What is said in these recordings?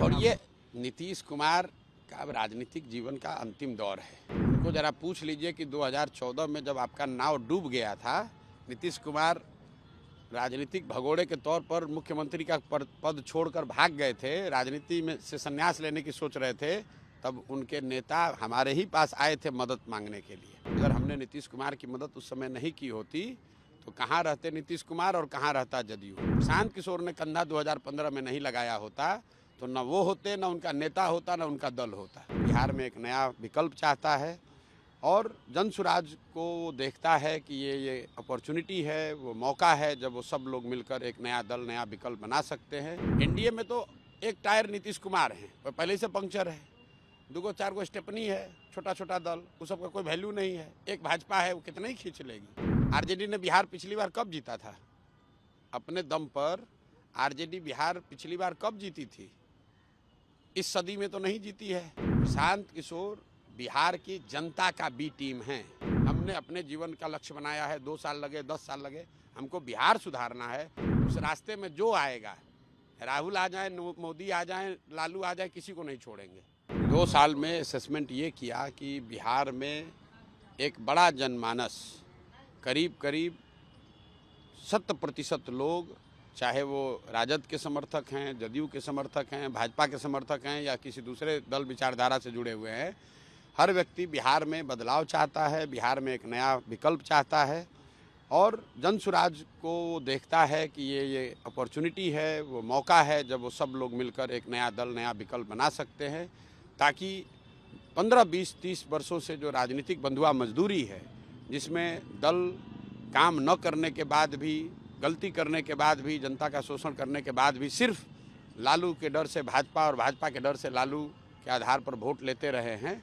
छोड़िए, नीतीश कुमार का अब राजनीतिक जीवन का अंतिम दौर है। उनको जरा पूछ लीजिए कि 2014 में जब आपका नाव डूब गया था, नीतीश कुमार राजनीतिक भगोड़े के तौर पर मुख्यमंत्री का पद छोड़कर भाग गए थे, राजनीति में से संन्यास लेने की सोच रहे थे, तब उनके नेता हमारे ही पास आए थे मदद मांगने के लिए। अगर हमने नीतीश कुमार की मदद उस समय नहीं की होती तो कहाँ रहते नीतीश कुमार और कहाँ रहता जदयू। प्रशांत किशोर ने कंधा 2015 में नहीं लगाया होता तो न वो होते, न उनका नेता होता, न उनका दल होता। बिहार में एक नया विकल्प चाहता है और जन सुराज को वो देखता है कि ये अपॉर्चुनिटी है, वो मौका है जब वो सब लोग मिलकर एक नया दल, नया विकल्प बना सकते हैं। एनडीए में तो एक टायर नीतीश कुमार है, वो पहले से पंक्चर है, 2-4 स्टेपनी है, छोटा छोटा दल, उस सबका कोई वैल्यू नहीं है। एक भाजपा है, वो कितना ही खींच लेगी। आरजेडी ने बिहार पिछली बार कब जीता था? अपने दम पर आरजेडी बिहार पिछली बार कब जीती थी? इस सदी में तो नहीं जीती है। प्रशांत किशोर बिहार की जनता का बी टीम है। हमने अपने जीवन का लक्ष्य बनाया है, 2 साल लगे, 10 साल लगे, हमको बिहार सुधारना है। उस रास्ते में जो आएगा, राहुल आ जाए, मोदी आ जाए, लालू आ जाए, किसी को नहीं छोड़ेंगे। 2 साल में असेसमेंट ये किया कि बिहार में एक बड़ा जनमानस, करीब 70% लोग, चाहे वो राजद के समर्थक हैं, जदयू के समर्थक हैं, भाजपा के समर्थक हैं या किसी दूसरे दल विचारधारा से जुड़े हुए हैं, हर व्यक्ति बिहार में बदलाव चाहता है, बिहार में एक नया विकल्प चाहता है और जन सुराज को वो देखता है कि ये अपॉर्चुनिटी है, वो मौका है जब वो सब लोग मिलकर एक नया दल, नया विकल्प बना सकते हैं, ताकि 15, 20, 30 वर्षों से जो राजनीतिक बंधुआ मजदूरी है, जिसमें दल काम न करने के बाद भी, गलती करने के बाद भी, जनता का शोषण करने के बाद भी सिर्फ लालू के डर से भाजपा और भाजपा के डर से लालू के आधार पर वोट लेते रहे हैं,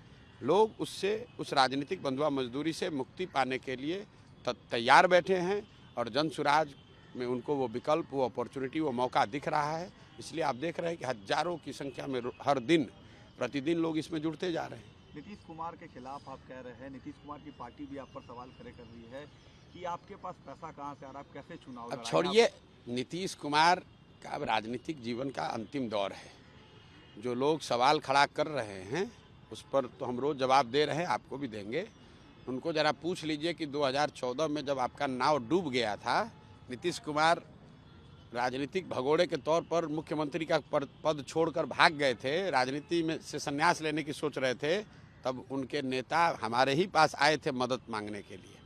लोग उससे, उस राजनीतिक बंधुआ मजदूरी से मुक्ति पाने के लिए तैयार बैठे हैं और जन सुराज में उनको वो विकल्प, वो अपॉर्चुनिटी, वो मौका दिख रहा है। इसलिए आप देख रहे हैं कि हजारों की संख्या में हर दिन प्रतिदिन लोग इसमें जुड़ते जा रहे हैं। नीतीश कुमार के खिलाफ आप कह रहे हैं, नीतीश कुमार की पार्टी भी आप पर सवाल खड़े कर रही है कि आपके पास पैसा कहाँ से आ रहा है, आप कैसे चुनाव लड़ाएं? अब छोड़िए, नीतीश कुमार का अब राजनीतिक जीवन का अंतिम दौर है। जो लोग सवाल खड़ा कर रहे हैं उस पर तो हम रोज़ जवाब दे रहे हैं, आपको भी देंगे। उनको ज़रा पूछ लीजिए कि 2014 में जब आपका नाव डूब गया था, नीतीश कुमार राजनीतिक भगोड़े के तौर पर मुख्यमंत्री का पद छोड़कर भाग गए थे, राजनीति में से संन्यास लेने की सोच रहे थे, तब उनके नेता हमारे ही पास आए थे मदद मांगने के लिए।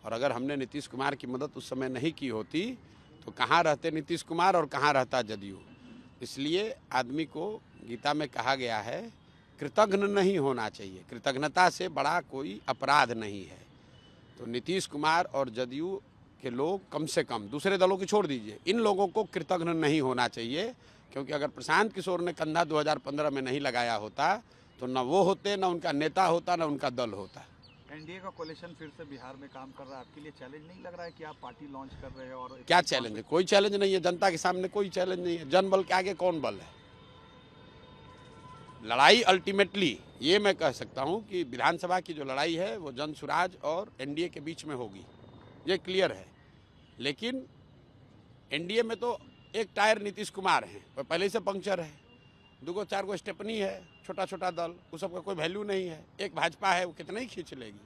और अगर हमने नीतीश कुमार की मदद उस समय नहीं की होती तो कहाँ रहते नीतीश कुमार और कहाँ रहता जदयू। इसलिए आदमी को गीता में कहा गया है, कृतज्ञ नहीं होना चाहिए, कृतज्ञता से बड़ा कोई अपराध नहीं है। तो नीतीश कुमार और जदयू के लोग कम से कम, दूसरे दलों की छोड़ दीजिए, इन लोगों को कृतज्ञ नहीं होना चाहिए, क्योंकि अगर प्रशांत किशोर ने कंधा 2015 में नहीं लगाया होता तो न वो होते, न उनका नेता होता, न उनका दल होता। एनडीए का कोalition फिर से बिहार में काम कर रहा है, आपके लिए चैलेंज नहीं लग रहा है कि आप पार्टी लॉन्च कर रहे हैं? और क्या चैलेंज है? कोई चैलेंज नहीं है, जनता के सामने कोई चैलेंज नहीं है। जनबल के आगे कौन बल है? लड़ाई अल्टीमेटली ये मैं कह सकता हूँ कि विधानसभा की जो लड़ाई है वो जन सुराज और एनडीए के बीच में होगी, ये क्लियर है। लेकिन एनडीए में तो एक टायर नीतीश कुमार है, वो पहले से पंक्चर है, 2-4 स्टेपनी है, छोटा छोटा दल, उस सबका कोई वैल्यू नहीं है। एक भाजपा है, वो कितना ही खींच लेगी।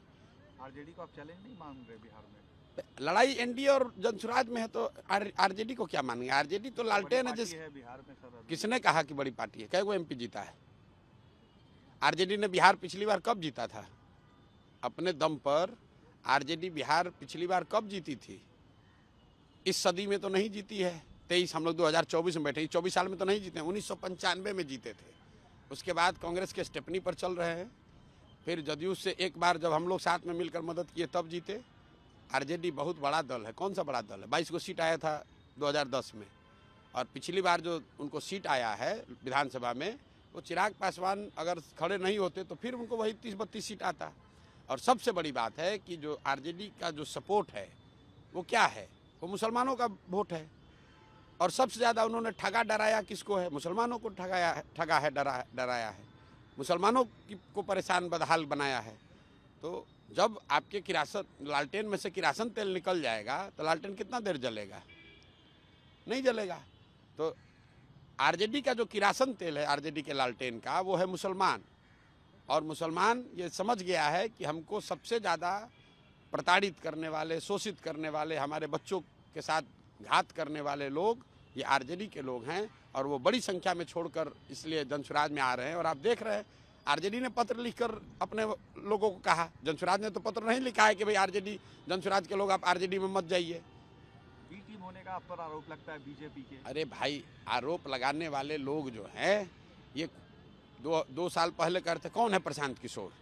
आरजेडी को आप चैलेंज नहीं मान रहे बिहार में? लड़ाई एनडीए और जनसुराज में है तो आरजेडी को क्या मानेंगे? आरजेडी तो लालटेन है। जिस बिहार में सर, किसने कहा कि बड़ी पार्टी है? कई गो एमपी जीता है? आरजेडी ने बिहार पिछली बार कब जीता था? अपने दम पर आरजेडी बिहार पिछली बार कब जीती थी? इस सदी में तो नहीं जीती है। 23 हम लोग 2024 में बैठे, 24 साल में तो नहीं जीते, 1995 में जीते थे। उसके बाद कांग्रेस के स्टेपनी पर चल रहे हैं, फिर जदयू से एक बार जब हम लोग साथ में मिलकर मदद किए तब जीते। आरजेडी बहुत बड़ा दल है। कौन सा बड़ा दल है? 22 को सीट आया था 2010 में, और पिछली बार जो उनको सीट आया है विधानसभा में, वो चिराग पासवान अगर खड़े नहीं होते तो फिर उनको वही 30-32 सीट आता। और सबसे बड़ी बात है कि जो आरजेडी का जो सपोर्ट है वो क्या है? वो मुसलमानों का वोट है। और सबसे ज़्यादा उन्होंने ठगा डराया किसको है? मुसलमानों को ठगा है, डराया है, मुसलमानों को परेशान बदहाल बनाया है। तो जब आपके किरासन, लालटेन में से किरासन तेल निकल जाएगा तो लालटेन कितना देर जलेगा? नहीं जलेगा। तो आरजेडी का जो किरासन तेल है, आरजेडी के लालटेन का, वो है मुसलमान। और मुसलमान ये समझ गया है कि हमको सबसे ज़्यादा प्रताड़ित करने वाले, शोषित करने वाले, हमारे बच्चों के साथ घात करने वाले लोग ये आरजेडी के लोग हैं। और वो बड़ी संख्या में छोड़कर इसलिए जनसुराज में आ रहे हैं। और आप देख रहे हैं आरजेडी ने पत्र लिखकर अपने लोगों को कहा, जनसुराज ने तो पत्र नहीं लिखा है कि भाई आरजेडी, जनसुराज के लोग आप आरजेडी में मत जाइए। बी टीम होने का आप पर आरोप लगता है बीजेपी के। अरे भाई, आरोप लगाने वाले लोग जो हैं ये दो साल पहले करते, कौन है प्रशांत किशोर?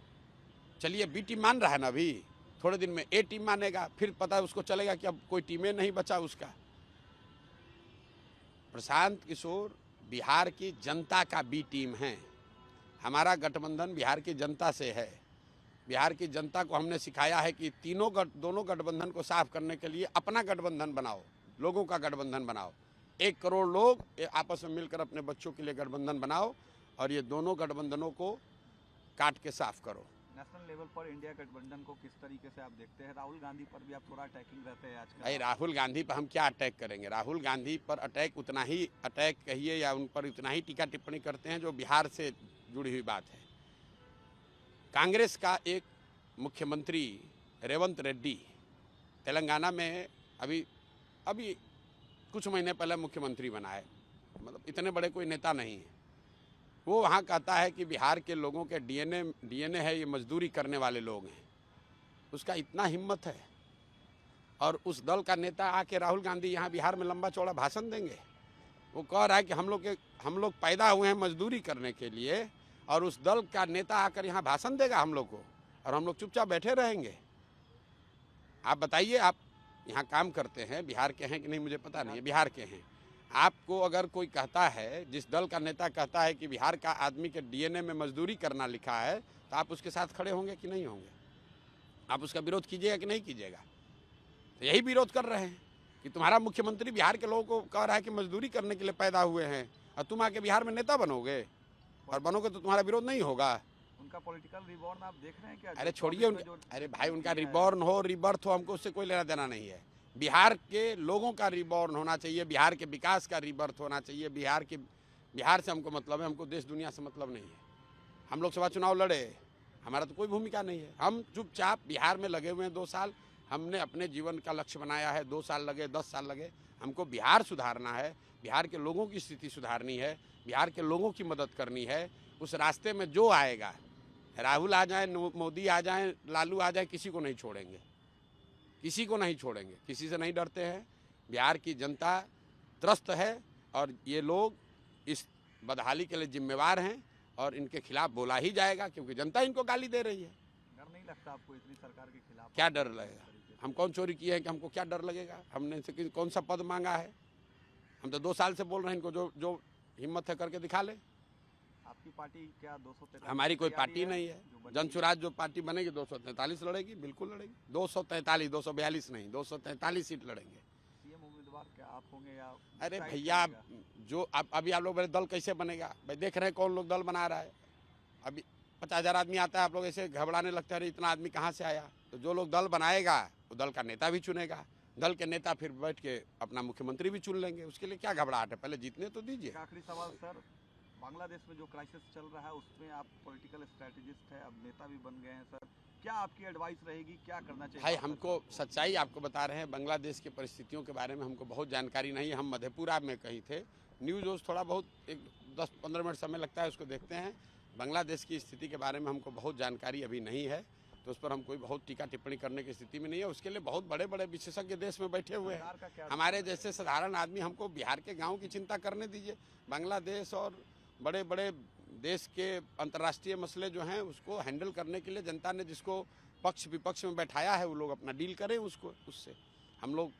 चलिए बी टीम मान रहा है ना, अभी थोड़े दिन में ए टीम मानेगा, फिर पता है उसको चलेगा कि अब कोई टीमें नहीं बचा उसका। प्रशांत किशोर बिहार की जनता का बी टीम है। हमारा गठबंधन बिहार की जनता से है। बिहार की जनता को हमने सिखाया है कि दोनों गठबंधन को साफ करने के लिए अपना गठबंधन बनाओ, लोगों का गठबंधन बनाओ। 1 करोड़ लोग आपस में मिलकर अपने बच्चों के लिए गठबंधन बनाओ और ये दोनों गठबंधनों को काट के साफ करो। नेशनल लेवल पर इंडिया गठबंधन को किस तरीके से आप देखते हैं? राहुल गांधी पर भी आप थोड़ा अटैकिंग रहते हैं आजकल। भाई राहुल गांधी पर हम क्या अटैक करेंगे? राहुल गांधी पर उतना ही अटैक कहिए या उन पर उतना ही टीका टिप्पणी करते हैं जो बिहार से जुड़ी हुई बात है। कांग्रेस का एक मुख्यमंत्री रेवंत रेड्डी तेलंगाना में अभी कुछ महीने पहले मुख्यमंत्री बना है, मतलब इतने बड़े कोई नेता नहीं है। वो वहाँ कहता है कि बिहार के लोगों के डीएनए है, ये मजदूरी करने वाले लोग हैं। उसका इतना हिम्मत है और उस दल का नेता आके राहुल गांधी यहाँ बिहार में लंबा चौड़ा भाषण देंगे। वो कह रहा है कि हम लोग पैदा हुए हैं मजदूरी करने के लिए, और उस दल का नेता आकर यहाँ भाषण देगा हम लोग को, और हम लोग चुपचाप बैठे रहेंगे। आप बताइए, आप यहाँ काम करते हैं, बिहार के हैं कि नहीं मुझे पता नहीं है, बिहार के हैं। आपको अगर कोई कहता है, जिस दल का नेता कहता है कि बिहार का आदमी के डीएनए में मजदूरी करना लिखा है, तो आप उसके साथ खड़े होंगे कि नहीं होंगे? आप उसका विरोध कीजिएगा कि नहीं कीजिएगा? तो यही विरोध कर रहे हैं कि तुम्हारा मुख्यमंत्री बिहार के लोगों को कह रहा है कि मजदूरी करने के लिए पैदा हुए हैं, और तुम आके बिहार में नेता बनोगे, और बनोगे तो तुम्हारा विरोध नहीं होगा। उनका पॉलिटिकल रिबॉर्न आप देख रहे हैं क्या? अरे छोड़िए अरे भाई, उनका रिबॉर्न हो रिबर्थ हो, हमको उससे कोई लेना देना नहीं है। बिहार के लोगों का रिबॉर्न होना चाहिए, बिहार के विकास का रिबर्थ होना चाहिए। बिहार से हमको मतलब है, हमको देश दुनिया से मतलब नहीं है। हम लोकसभा चुनाव लड़े, हमारा तो कोई भूमिका नहीं है। हम चुपचाप बिहार में लगे हुए हैं 2 साल। हमने अपने जीवन का लक्ष्य बनाया है, 2 साल लगे, 10 साल लगे, हमको बिहार सुधारना है, बिहार के लोगों की स्थिति सुधारनी है, बिहार के लोगों की मदद करनी है। उस रास्ते में जो आएगा, राहुल आ जाए, मोदी आ जाए, लालू आ जाए, किसी को नहीं छोड़ेंगे, किसी को नहीं छोड़ेंगे, किसी से नहीं डरते हैं। बिहार की जनता त्रस्त है और ये लोग इस बदहाली के लिए जिम्मेवार हैं, और इनके खिलाफ बोला ही जाएगा, क्योंकि जनता इनको गाली दे रही है। डर नहीं लगता आपको इतनी सरकार के खिलाफ? क्या डर लगेगा? हम कौन चोरी किए हैं कि हमको क्या डर लगेगा? हमने इनसे कौन सा पद मांगा है? हम तो 2 साल से बोल रहे हैं, इनको जो हिम्मत है करके दिखा ले। आपकी पार्टी क्या 243? हमारी कोई पार्टी नहीं है। जनसुराज जो पार्टी बनेगी 243 लड़ेगी, बिल्कुल लड़ेगी। 243, 242 नहीं, 243 सीट लड़ेंगे। सीएम उम्मीदवार क्या आप होंगे या? अरे भैया, जो अभी आप लोग मेरे दल कैसे बनेगा भाई? देख रहे हैं कौन लोग दल बना रहा है। अभी 50,000 आदमी आता है, आप लोग ऐसे घबराने लगता है, इतना आदमी कहाँ से आया? तो जो लोग दल बनाएगा वो दल का नेता भी चुनेगा, दल के नेता फिर बैठ के अपना मुख्यमंत्री भी चुन लेंगे। उसके लिए क्या घबराहट है? पहले जीतने तो दीजिए। आखिरी सवाल सर, बांग्लादेश में जो क्राइसिस चल रहा है उसमें आप पॉलिटिकल स्ट्रेटेजिस्ट हैं, अब नेता भी बन गए हैं सर, क्या आपकी एडवाइस रहेगी, क्या करना चाहिए? भाई हमको सच्चाई आपको बता रहे हैं, बांग्लादेश की परिस्थितियों के बारे में हमको बहुत जानकारी नहीं है। हम मधेपुरा में कहीं थे, न्यूज़ उस थोड़ा बहुत एक 10-15 मिनट समय लगता है, उसको देखते हैं। बांग्लादेश की स्थिति के बारे में हमको बहुत जानकारी अभी नहीं है, तो उस पर हम कोई बहुत टीका टिप्पणी करने की स्थिति में नहीं है। उसके लिए बहुत बड़े बड़े विशेषज्ञ देश में बैठे हुए हैं। हमारे जैसे साधारण आदमी, हमको बिहार के गाँव की चिंता करने दीजिए। बांग्लादेश और बड़े बड़े देश के अंतर्राष्ट्रीय मसले जो हैं उसको हैंडल करने के लिए जनता ने जिसको पक्ष विपक्ष में बैठाया है, वो लोग अपना डील करें उससे। हम लोग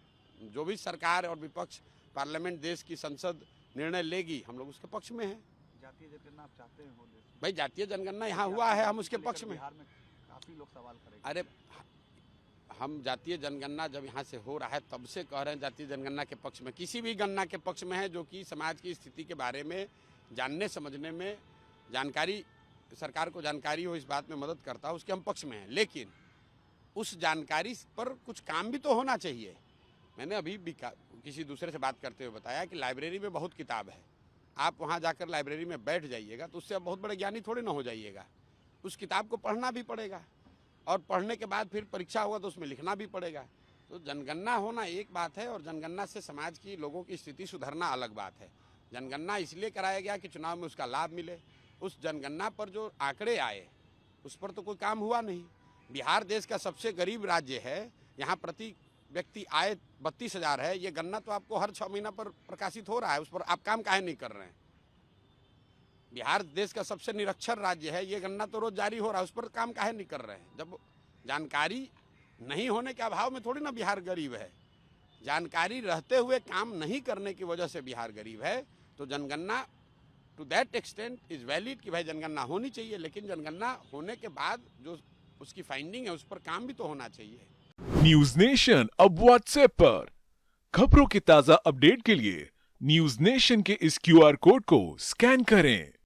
जो भी सरकार और विपक्ष, पार्लियामेंट, देश की संसद निर्णय लेगी, हम लोग उसके पक्ष में हैं। जातीय जनगणना आप चाहते हैं? भाई जातीय जनगणना यहाँ हुआ है, हम उसके पक्ष में। बिहार में काफी लोग सवाल करेंगे। अरे हम जातीय जनगणना जब यहाँ से हो रहा है तब से कह रहे हैं जातीय जनगणना के पक्ष में, किसी भी गणना के पक्ष में है जो कि समाज की स्थिति के बारे में जानने समझने में, जानकारी, सरकार को जानकारी हो, इस बात में मदद करता है, उसके हम पक्ष में हैं। लेकिन उस जानकारी पर कुछ काम भी तो होना चाहिए। मैंने अभी भी किसी दूसरे से बात करते हुए बताया कि लाइब्रेरी में बहुत किताब है, आप वहाँ जाकर लाइब्रेरी में बैठ जाइएगा तो उससे आप बहुत बड़े ज्ञानी थोड़ी ना हो जाइएगा। उस किताब को पढ़ना भी पड़ेगा और पढ़ने के बाद फिर परीक्षा होगा तो उसमें लिखना भी पड़ेगा। तो जनगणना होना एक बात है और जनगणना से समाज की लोगों की स्थिति सुधरना अलग बात है। जनगणना इसलिए कराया गया कि चुनाव में उसका लाभ मिले। उस जनगणना पर जो आंकड़े आए उस पर तो कोई काम हुआ नहीं। बिहार देश का सबसे गरीब राज्य है, यहाँ प्रति व्यक्ति आय 32,000 है। ये गणना तो आपको हर 6 महीना पर प्रकाशित हो रहा है, उस पर आप काम काहे नहीं कर रहे हैं। बिहार देश का सबसे निरक्षर राज्य है, ये गणना तो रोज जारी हो रहा है, उस पर काम काहे नहीं कर रहे हैं। जब जानकारी नहीं होने के अभाव में थोड़ी ना बिहार गरीब है, जानकारी रहते हुए काम नहीं करने की वजह से बिहार गरीब है। तो जनगणना to that extent is valid कि भाई जनगणना होनी चाहिए, लेकिन जनगणना होने के बाद जो उसकी फाइंडिंग है उस पर काम भी तो होना चाहिए। न्यूज नेशन अब व्हाट्सएप पर खबरों के ताजा अपडेट के लिए न्यूज नेशन के इस QR कोड को स्कैन करें।